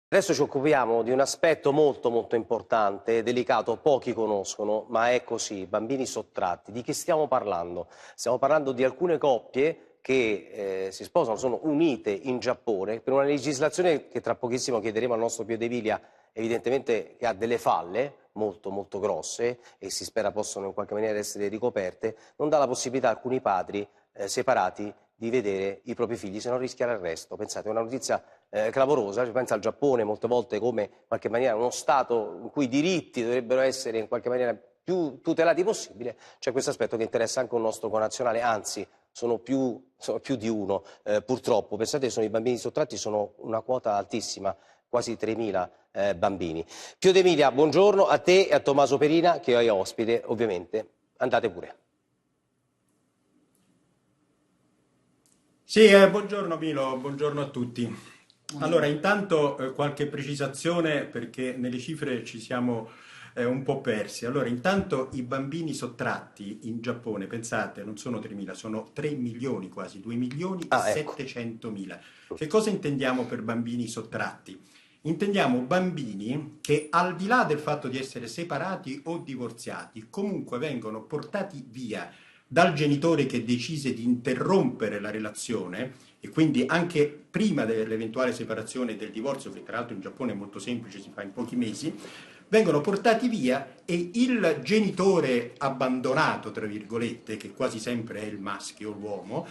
Adesso ci occupiamo di un aspetto molto importante, delicato, pochi conoscono, ma è così, bambini sottratti. Di chi stiamo parlando? Stiamo parlando di alcune coppie che si sposano, sono unite in Giappone per una legislazione che tra pochissimo chiederemo al nostro Piedeviglia, evidentemente che ha delle falle molto grosse e si spera possano in qualche maniera essere ricoperte, non dà la possibilità a alcuni padri separati di vedere i propri figli, se no rischia l'arresto. Pensate, è una notizia clamorosa, si pensa al Giappone molte volte come in qualche maniera uno Stato in cui i diritti dovrebbero essere in qualche maniera più tutelati possibile. C'è questo aspetto che interessa anche un nostro connazionale, anzi sono più di uno, purtroppo. Pensate, sono i bambini sottratti, sono una quota altissima, quasi 3.000 bambini. Pio D'Emilia, buongiorno a te e a Tommaso Perina, che è ospite, ovviamente. Andate pure. Sì, buongiorno Milo, buongiorno a tutti. Allora, intanto qualche precisazione perché nelle cifre ci siamo un po' persi. Allora, intanto i bambini sottratti in Giappone, pensate, non sono 3.000, sono 3 milioni quasi, 2 milioni e Ecco. 700.000. Che cosa intendiamo per bambini sottratti? Intendiamo bambini che al di là del fatto di essere separati o divorziati, comunque vengono portati via dal genitore che decise di interrompere la relazione e quindi anche prima dell'eventuale separazione e del divorzio, che tra l'altro in Giappone è molto semplice, si fa in pochi mesi, vengono portati via e il genitore abbandonato, tra virgolette, che quasi sempre è il maschio o l'uomo,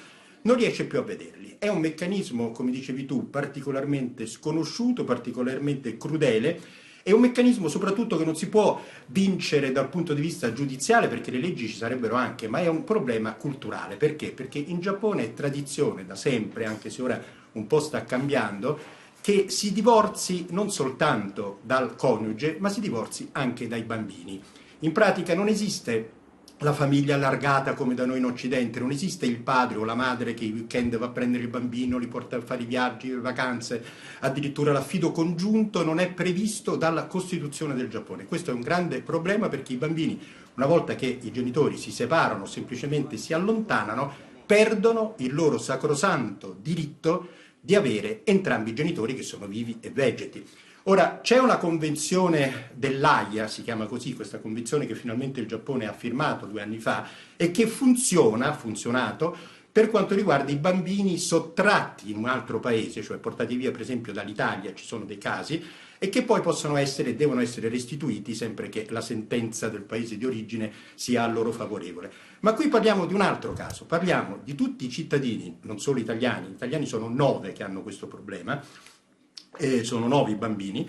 non riesce più a vederli. È un meccanismo, come dicevi tu, particolarmente sconosciuto, particolarmente crudele. È un meccanismo soprattutto che non si può vincere dal punto di vista giudiziale, perché le leggi ci sarebbero anche, ma è un problema culturale. Perché? Perché in Giappone è tradizione da sempre, anche se ora un po' sta cambiando, che si divorzi non soltanto dal coniuge, ma si divorzi anche dai bambini. In pratica non esiste la famiglia allargata come da noi in Occidente, non esiste il padre o la madre che i weekend va a prendere il bambino, li porta a fare i viaggi, le vacanze, addirittura l'affido congiunto non è previsto dalla Costituzione del Giappone. Questo è un grande problema perché i bambini, una volta che i genitori si separano o semplicemente si allontanano, perdono il loro sacrosanto diritto di avere entrambi i genitori che sono vivi e vegeti. Ora, c'è una convenzione dell'AIA, si chiama così, questa convenzione che finalmente il Giappone ha firmato 2 anni fa e che ha funzionato per quanto riguarda i bambini sottratti in un altro paese, cioè portati via per esempio dall'Italia, ci sono dei casi, e che poi possono essere e devono essere restituiti sempre che la sentenza del paese di origine sia a loro favorevole. Ma qui parliamo di un altro caso, parliamo di tutti i cittadini, non solo italiani, gli italiani sono 9 che hanno questo problema, sono 9 i bambini,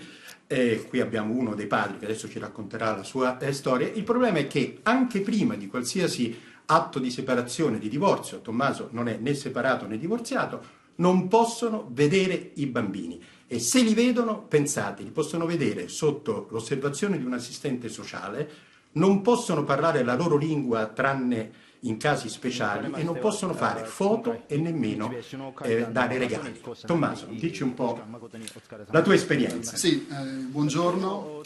qui abbiamo uno dei padri che adesso ci racconterà la sua storia. Il problema è che anche prima di qualsiasi atto di separazione, di divorzio, Tommaso non è né separato né divorziato, non possono vedere i bambini e se li vedono, pensate, li possono vedere sotto l'osservazione di un assistente sociale, non possono parlare la loro lingua tranne in casi speciali e non possono fare foto e nemmeno dare regali. Tommaso, dici un po' la tua esperienza. Sì, buongiorno.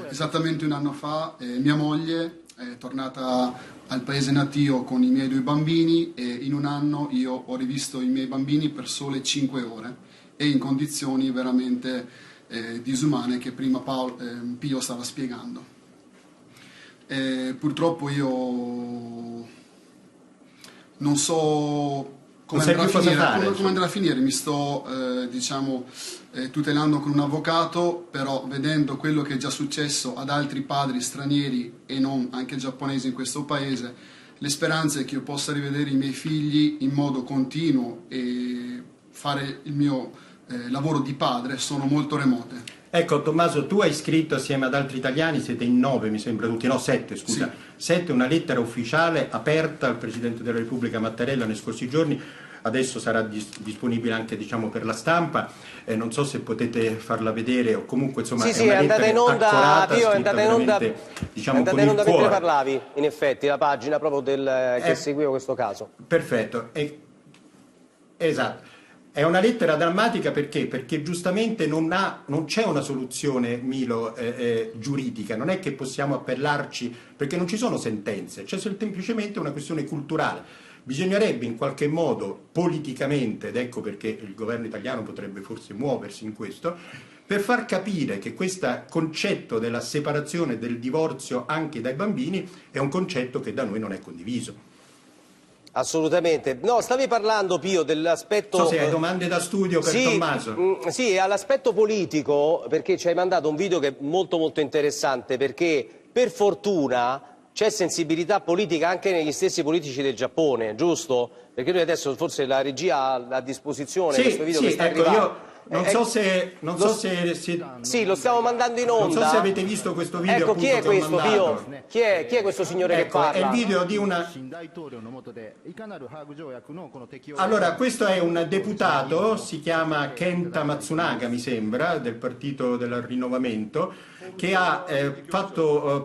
Esattamente un anno fa mia moglie è tornata al paese natio con i miei 2 bambini e in un anno io ho rivisto i miei bambini per sole 5 ore e in condizioni veramente disumane che prima Pio stava spiegando. Purtroppo io non so come andrà a finire, mi sto tutelando con un avvocato, però vedendo quello che è già successo ad altri padri stranieri e non anche giapponesi in questo paese, le speranze che io possa rivedere i miei figli in modo continuo e fare il mio lavoro di padre sono molto remote. Ecco, Tommaso, tu hai scritto assieme ad altri italiani, siete in 9 mi sembra tutti, no 7 scusa, sì. 7, una lettera ufficiale aperta al Presidente della Repubblica Mattarella nei scorsi giorni, adesso sarà disponibile anche diciamo per la stampa, non so se potete farla vedere o comunque insomma sì, è una lettera accorata, Pio, scritta veramente diciamo con il cuore. Perché parlavi in effetti, la pagina proprio che seguiva questo caso. Perfetto, esatto. È una lettera drammatica perché? Perché giustamente non c'è una soluzione, Milo, giuridica, non è che possiamo appellarci, perché non ci sono sentenze, c'è semplicemente una questione culturale. Bisognerebbe in qualche modo politicamente, ed ecco perché il governo italiano potrebbe forse muoversi in questo, per far capire che questo concetto della separazione, del divorzio anche dai bambini è un concetto che da noi non è condiviso. Assolutamente. No, stavi parlando, Pio, dell'aspetto... So se hai domande da studio per Tommaso. Sì, all'aspetto politico, perché ci hai mandato un video che è molto molto interessante, perché per fortuna c'è sensibilità politica anche negli stessi politici del Giappone, giusto? Perché noi adesso forse la regia ha a disposizione questo video che sta arrivando. Non so se sì, lo stiamo mandando in onda. Non so se avete visto questo video. Ecco, chi è questo, Pio? Chi è questo signore che parla? È il video di una... Allora, questo è un deputato, si chiama Kenta Matsunaga, mi sembra, del Partito del Rinnovamento, che ha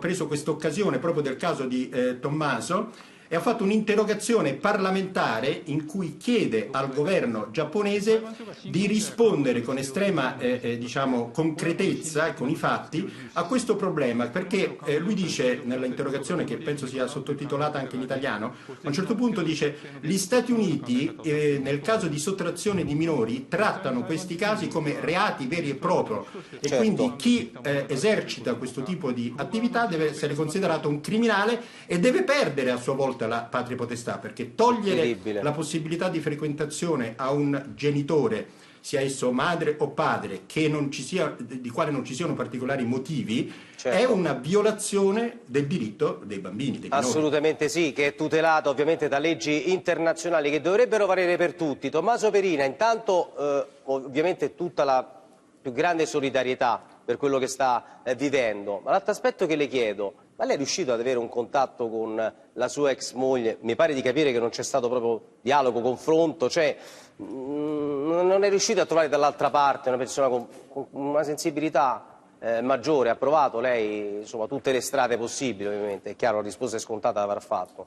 preso questa occasione proprio del caso di Tommaso e ha fatto un'interrogazione parlamentare in cui chiede al governo giapponese di rispondere con estrema diciamo, concretezza e con i fatti a questo problema, perché lui dice nell'interrogazione, che penso sia sottotitolata anche in italiano, a un certo punto dice: gli Stati Uniti nel caso di sottrazione di minori trattano questi casi come reati veri e propri e quindi chi esercita questo tipo di attività deve essere considerato un criminale e deve perdere a sua volta la patria potestà, perché togliere la possibilità di frequentazione a un genitore, sia esso madre o padre, che non ci sia, di quale non ci siano particolari motivi, è una violazione del diritto dei bambini, dei minori. Assolutamente sì, che è tutelato ovviamente da leggi internazionali che dovrebbero valere per tutti. Tommaso Perina, intanto ovviamente tutta la più grande solidarietà per quello che sta vivendo, ma l'altro aspetto che le chiedo: ma lei è riuscito ad avere un contatto con la sua ex moglie? Mi pare di capire che non c'è stato proprio dialogo, confronto, cioè non è riuscito a trovare dall'altra parte una persona con una sensibilità maggiore? Ha provato lei, insomma, tutte le strade possibili, ovviamente, è chiaro, la risposta è scontata l'avrà fatto.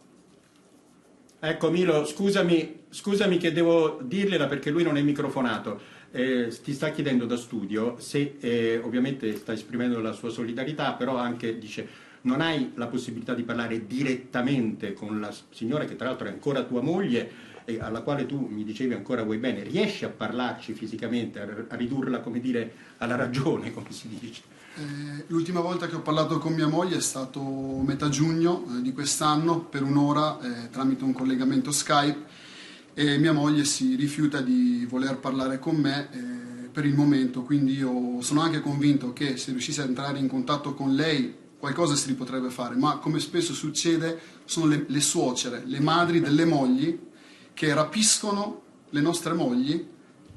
Ecco Milo, scusami che devo dirgliela perché lui non è microfonato. Ti sta chiedendo da studio se ovviamente sta esprimendo la sua solidarietà, però anche dice: non hai la possibilità di parlare direttamente con la signora che tra l'altro è ancora tua moglie e alla quale tu mi dicevi ancora vuoi bene, riesci a parlarci fisicamente, a ridurla, come dire, alla ragione, come si dice? L'ultima volta che ho parlato con mia moglie è stato metà giugno di quest'anno, per un'ora tramite un collegamento Skype, e mia moglie si rifiuta di voler parlare con me per il momento, quindi io sono anche convinto che se riuscissi a entrare in contatto con lei qualcosa si potrebbe fare, ma come spesso succede sono le suocere, le madri delle mogli che rapiscono le nostre mogli,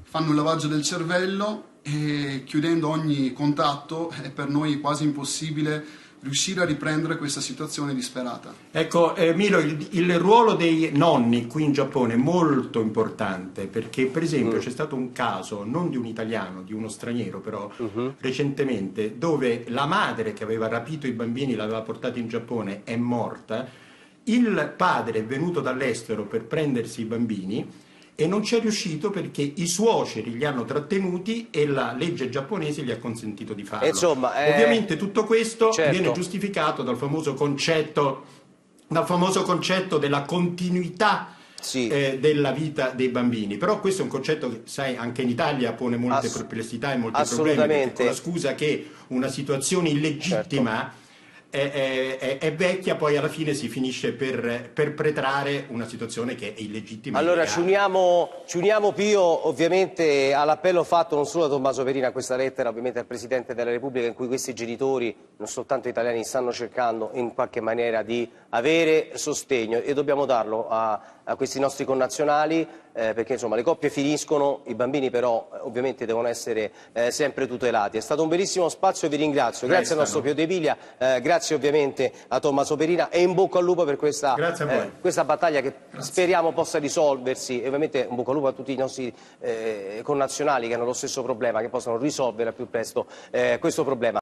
fanno un lavaggio del cervello e chiudendo ogni contatto è per noi quasi impossibile riuscire a riprendere questa situazione disperata. Ecco Milo, il ruolo dei nonni qui in Giappone è molto importante, perché per esempio c'è stato un caso, non di un italiano, di uno straniero però, recentemente, dove la madre che aveva rapito i bambini, l'aveva portati in Giappone, è morta, il padre è venuto dall'estero per prendersi i bambini e non ci è riuscito perché i suoceri li hanno trattenuti e la legge giapponese gli ha consentito di farlo. Insomma, ovviamente tutto questo viene giustificato dal famoso concetto della continuità della vita dei bambini, però questo è un concetto che, sai, anche in Italia pone molte perplessità e molti problemi, con la scusa che una situazione illegittima è vecchia, poi alla fine si finisce per perpetrare una situazione che è illegittima. Allora ci uniamo Pio ovviamente all'appello fatto non solo da Tommaso Perina a questa lettera ovviamente al Presidente della Repubblica, in cui questi genitori, non soltanto italiani, stanno cercando in qualche maniera di avere sostegno e dobbiamo darlo a questi nostri connazionali, perché insomma le coppie finiscono, i bambini però ovviamente devono essere sempre tutelati. È stato un bellissimo spazio e vi ringrazio. Grazie al nostro Pio De Piglia, grazie ovviamente a Tommaso Perina e in bocca al lupo per questa battaglia che speriamo possa risolversi, e ovviamente in bocca al lupo a tutti i nostri connazionali che hanno lo stesso problema, che possano risolvere al più presto questo problema.